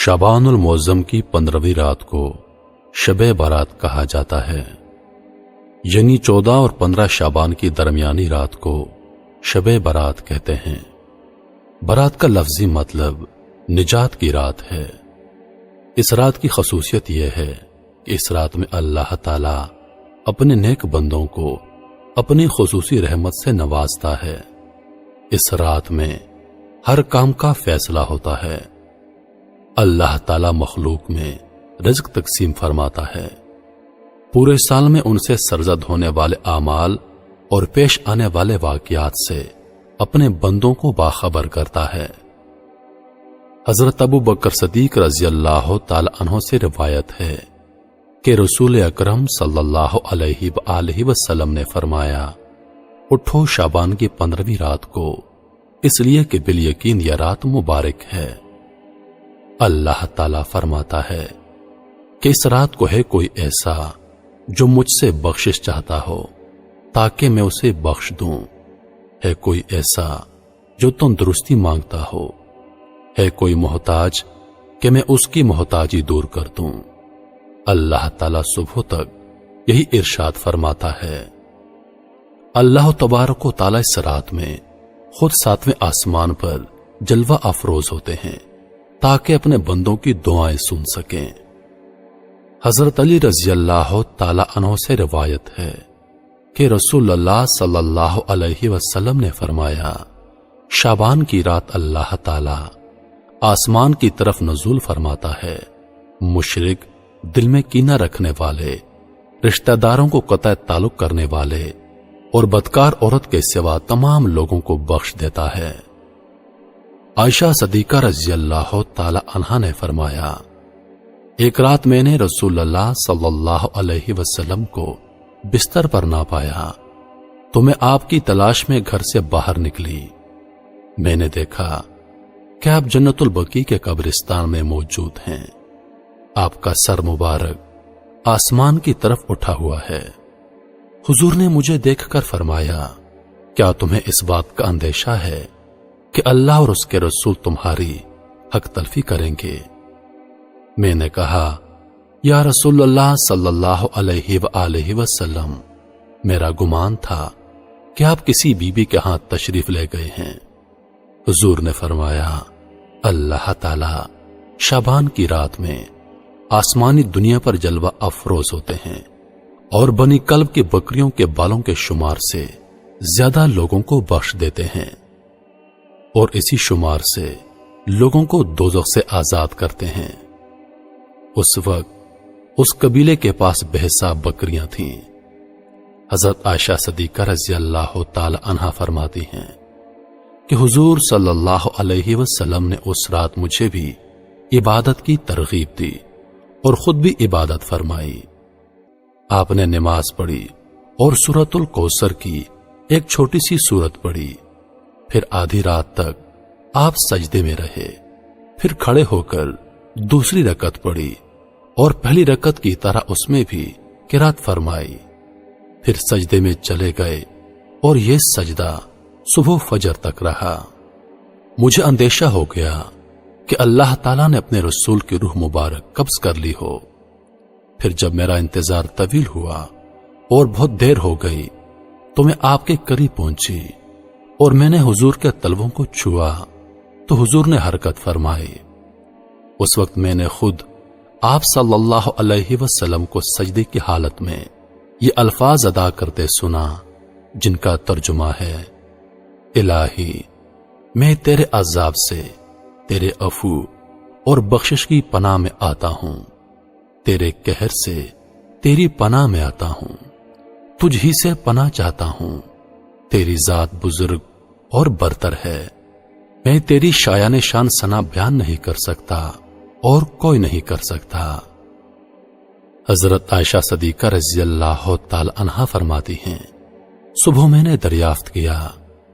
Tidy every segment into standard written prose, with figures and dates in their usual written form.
شعبان المعظم کی 15ویں رات کو شب بارات کہا جاتا ہے، یعنی 14 اور 15 شعبان کی درمیانی رات کو شب بارات کہتے ہیں۔ بارات کا لفظی مطلب نجات کی رات ہے۔ اس رات کی خصوصیت یہ ہے کہ اس رات میں اللہ تعالی اپنے نیک بندوں کو اپنی خصوصی رحمت سے نوازتا ہے۔ اس رات میں ہر کام کا فیصلہ ہوتا ہے۔ اللہ تعالی مخلوق میں رزق تقسیم فرماتا ہے۔ پورے سال میں ان سے سرزد ہونے والے اعمال اور پیش آنے والے واقعات سے اپنے بندوں کو باخبر کرتا ہے۔ حضرت ابو بکر صدیق رضی اللہ تعالی عنہ سے روایت ہے کہ رسول اکرم صلی اللہ علیہ وآلہ وسلم نے فرمایا، اٹھو شعبان کی 15ویں رات کو، اس لیے کہ بالیقین یہ رات مبارک ہے۔ اللہ تعالی فرماتا ہے کہ اس رات کو ہے کوئی ایسا جو مجھ سے بخشش چاہتا ہو تاکہ میں اسے بخش دوں، ہے کوئی ایسا جو تندرستی مانگتا ہو، ہے کوئی محتاج کہ میں اس کی محتاجی دور کر دوں۔ اللہ تعالی صبح تک یہی ارشاد فرماتا ہے۔ اللہ تبارک و تعالی اس رات میں خود 7ویں آسمان پر جلوہ افروز ہوتے ہیں تاکہ اپنے بندوں کی دعائیں سن سکیں۔ حضرت علی رضی اللہ تعالی عنہ سے روایت ہے کہ رسول اللہ صلی اللہ علیہ وسلم نے فرمایا، شعبان کی رات اللہ تعالی آسمان کی طرف نزول فرماتا ہے، مشرک، دل میں کینہ رکھنے والے، رشتہ داروں کو قطع تعلق کرنے والے اور بدکار عورت کے سوا تمام لوگوں کو بخش دیتا ہے۔ عائشہ صدیقہ رضی اللہ تعالی عنہا نے فرمایا، ایک رات میں نے رسول اللہ صلی اللہ علیہ وسلم کو بستر پر نہ پایا تو میں آپ کی تلاش میں گھر سے باہر نکلی۔ میں نے دیکھا کہ آپ جنت البقیع کے قبرستان میں موجود ہیں۔ آپ کا سر مبارک آسمان کی طرف اٹھا ہوا ہے۔ حضور نے مجھے دیکھ کر فرمایا، کیا تمہیں اس بات کا اندیشہ ہے کہ اللہ اور اس کے رسول تمہاری حق تلفی کریں گے؟ میں نے کہا، یا رسول اللہ صلی اللہ علیہ وآلہ وسلم، میرا گمان تھا کہ آپ کسی بیوی کے ہاں تشریف لے گئے ہیں۔ حضور نے فرمایا، اللہ تعالی شعبان کی رات میں آسمانی دنیا پر جلوہ افروز ہوتے ہیں اور بنی کلب کی بکریوں کے بالوں کے شمار سے زیادہ لوگوں کو بخش دیتے ہیں، اور اسی شمار سے لوگوں کو دوزخ سے آزاد کرتے ہیں۔ اس وقت اس قبیلے کے پاس بے حساب بکریاں تھیں۔ حضرت عائشہ صدیقہ رضی اللہ تعالی عنہا فرماتی ہیں کہ حضور صلی اللہ علیہ وسلم نے اس رات مجھے بھی عبادت کی ترغیب دی اور خود بھی عبادت فرمائی۔ آپ نے نماز پڑھی اور سورۃ الکوثر کی ایک چھوٹی سی سورت پڑھی، پھر آدھی رات تک آپ سجدے میں رہے، پھر کھڑے ہو کر دوسری رکعت پڑھی اور پہلی رکعت کی طرح اس میں بھی قرات فرمائی، پھر سجدے میں چلے گئے اور یہ سجدہ صبح فجر تک رہا۔ مجھے اندیشہ ہو گیا کہ اللہ تعالیٰ نے اپنے رسول کی روح مبارک قبض کر لی ہو۔ پھر جب میرا انتظار طویل ہوا اور بہت دیر ہو گئی تو میں آپ کے قریب پہنچی اور میں نے حضور کے تلووں کو چھوا تو حضور نے حرکت فرمائی۔ اس وقت میں نے خود آپ صلی اللہ علیہ وسلم کو سجدے کی حالت میں یہ الفاظ ادا کرتے سنا جن کا ترجمہ ہے، الہی میں تیرے عذاب سے، تیرے عفو اور بخشش کی پناہ میں آتا ہوں، تیرے قہر سے تیری پناہ میں آتا ہوں، تجھ ہی سے پناہ چاہتا ہوں، تیری ذات بزرگ اور برتر ہے، میں تیری شایان شان ثنا بیان نہیں کر سکتا اور کوئی نہیں کر سکتا۔ حضرت عائشہ صدیقہ رضی اللہ تعالی عنہا فرماتی ہیں، صبح میں نے دریافت کیا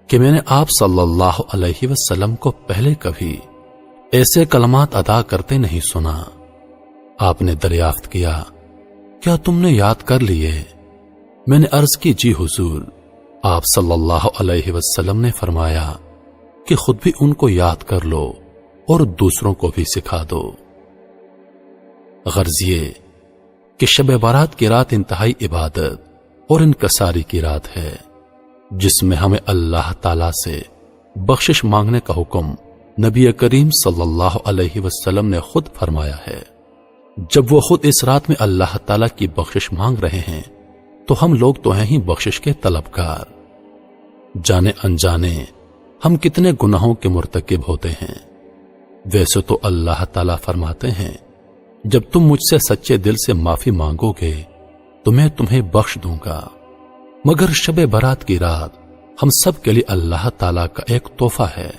کہ میں نے آپ صلی اللہ علیہ وسلم کو پہلے کبھی ایسے کلمات ادا کرتے نہیں سنا۔ آپ نے دریافت کیا، کیا تم نے یاد کر لیے؟ میں نے عرض کی، جی حضور۔ آپ صلی اللہ علیہ وسلم نے فرمایا کہ خود بھی ان کو یاد کر لو اور دوسروں کو بھی سکھا دو۔ غرض یہ کہ شب بارات کی رات انتہائی عبادت اور انکساری کی رات ہے، جس میں ہمیں اللہ تعالی سے بخشش مانگنے کا حکم نبی کریم صلی اللہ علیہ وسلم نے خود فرمایا ہے۔ جب وہ خود اس رات میں اللہ تعالی کی بخشش مانگ رہے ہیں تو ہم لوگ تو ہیں ہی بخشش کے طلبگار۔ جانے انجانے ہم کتنے گناہوں کے مرتکب ہوتے ہیں۔ ویسے تو اللہ تعالی فرماتے ہیں جب تم مجھ سے سچے دل سے معافی مانگو گے تو میں تمہیں بخش دوں گا، مگر شب برات کی رات ہم سب کے لیے اللہ تعالی کا ایک تحفہ ہے۔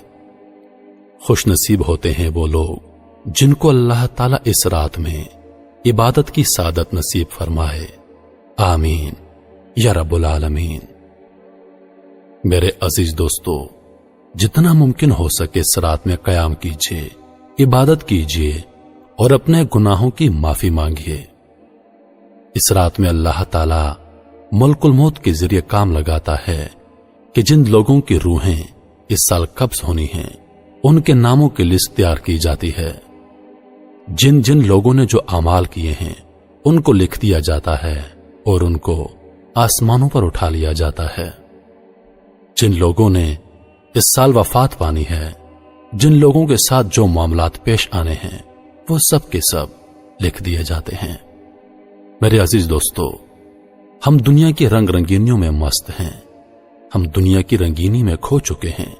خوش نصیب ہوتے ہیں وہ لوگ جن کو اللہ تعالی اس رات میں عبادت کی سعادت نصیب فرمائے، آمین یا رب العالمین۔ میرے عزیز دوستو، جتنا ممکن ہو سکے اس رات میں قیام کیجیے، عبادت کیجیے اور اپنے گناہوں کی معافی مانگیے۔ اس رات میں اللہ تعالی ملک الموت کے ذریعے کام لگاتا ہے کہ جن لوگوں کی روحیں اس سال قبض ہونی ہیں ان کے ناموں کی لسٹ تیار کی جاتی ہے۔ جن جن لوگوں نے جو اعمال کیے ہیں ان کو لکھ دیا جاتا ہے اور ان کو آسمانوں پر اٹھا لیا جاتا ہے۔ جن لوگوں نے اس سال وفات پانی ہے، جن لوگوں کے ساتھ جو معاملات پیش آنے ہیں وہ سب کے سب لکھ دیے جاتے ہیں۔ میرے عزیز دوستو، ہم دنیا کی رنگ رنگینیوں میں مست ہیں، ہم دنیا کی رنگینی میں کھو چکے ہیں،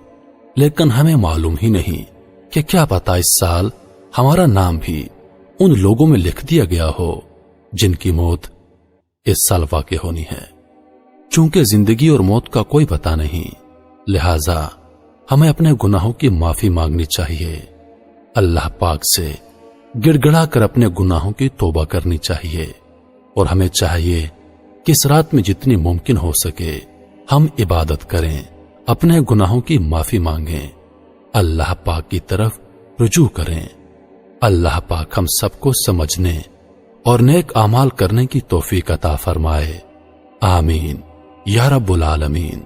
لیکن ہمیں معلوم ہی نہیں کہ کیا پتہ اس سال ہمارا نام بھی ان لوگوں میں لکھ دیا گیا ہو جن کی موت اس سال واقع ہونی ہے۔ چونکہ زندگی اور موت کا کوئی پتہ نہیں، لہذا ہمیں اپنے گناہوں کی معافی مانگنی چاہیے، اللہ پاک سے گڑ گڑا کر اپنے گناہوں کی توبہ کرنی چاہیے، اور ہمیں چاہیے کہ اس رات میں جتنی ممکن ہو سکے ہم عبادت کریں، اپنے گناہوں کی معافی مانگیں، اللہ پاک کی طرف رجوع کریں۔ اللہ پاک ہم سب کو سمجھنے اور نیک اعمال کرنے کی توفیق عطا فرمائے، آمین یا رب العالمین۔